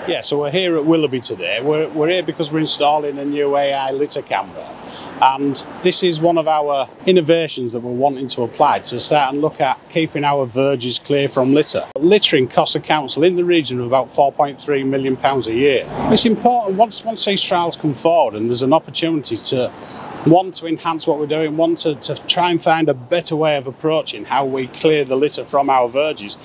Yeah, so we're here at Willoughby today. We're here because we're installing a new AI litter camera. And this is one of our innovations that we're wanting to apply to start and look at keeping our verges clear from litter. Littering costs the council in the region of about £4.3 million a year. It's important once these trials come forward and there's an opportunity to to enhance what we're doing, to try and find a better way of approaching how we clear the litter from our verges,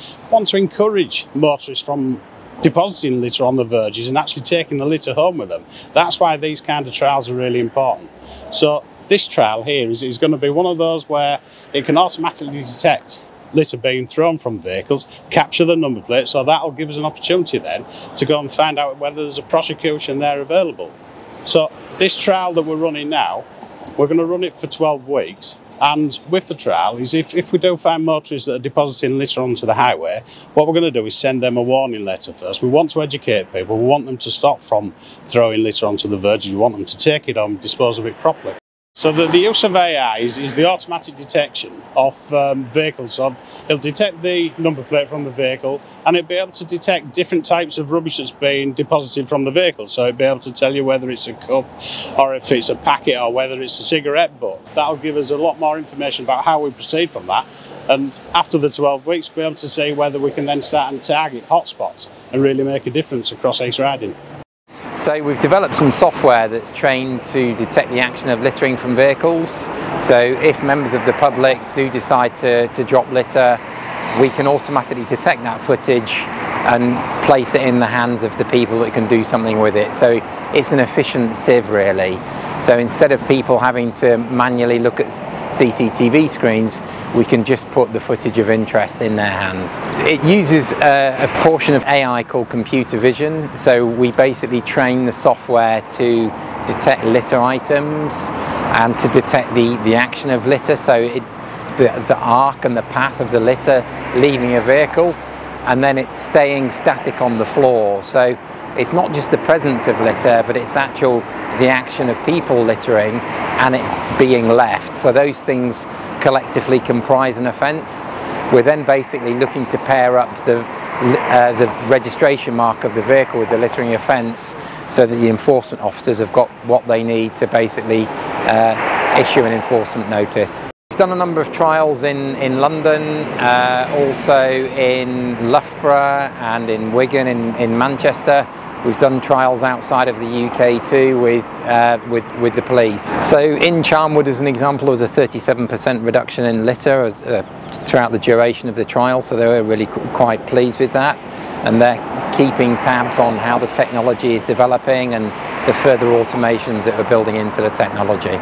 to encourage motorists from depositing litter on the verges and actually taking the litter home with them. That's why these kind of trials are really important. So this trial here is going to be one of those where it can automatically detect litter being thrown from vehicles, capture the number plate, so that'll give us an opportunity then to go and find out whether there's a prosecution there available. So this trial that we're running now, we're going to run it for 12 weeks. And with the trial is if we do find motorists that are depositing litter onto the highway, what we're going to do is send them a warning letter first. We want to educate people. We want them to stop from throwing litter onto the verges. We want them to take it on and dispose of it properly. So the use of AI is the automatic detection of vehicles. So it'll detect the number plate from the vehicle and it'll be able to detect different types of rubbish that's being deposited from the vehicle. So it'll be able to tell you whether it's a cup or if it's a packet or whether it's a cigarette butt. That'll give us a lot more information about how we proceed from that. And after the 12 weeks, we'll be able to see whether we can then start and target hotspots and really make a difference across East Riding. So we've developed some software that's trained to detect the action of littering from vehicles. So if members of the public do decide to drop litter, we can automatically detect that footage and place it in the hands of the people that can do something with it. So it's an efficient sieve really. So instead of people having to manually look at CCTV screens, we can just put the footage of interest in their hands. It uses a portion of AI called computer vision. So we basically train the software to detect litter items and to detect the action of litter. So the arc and the path of the litter leaving a vehicle, and then it's staying static on the floor. So it's not just the presence of litter, but it's the action of people littering and it being left. So those things collectively comprise an offence. We're then basically looking to pair up the registration mark of the vehicle with the littering offence so that the enforcement officers have got what they need to basically issue an enforcement notice. We've done a number of trials in London, also in Loughborough and in Wigan in Manchester. We've done trials outside of the UK too with the police. So in Charnwood, as an example, was a 37% reduction in litter throughout the duration of the trial, so they were really quite pleased with that. And they're keeping tabs on how the technology is developing and the further automations that we're building into the technology.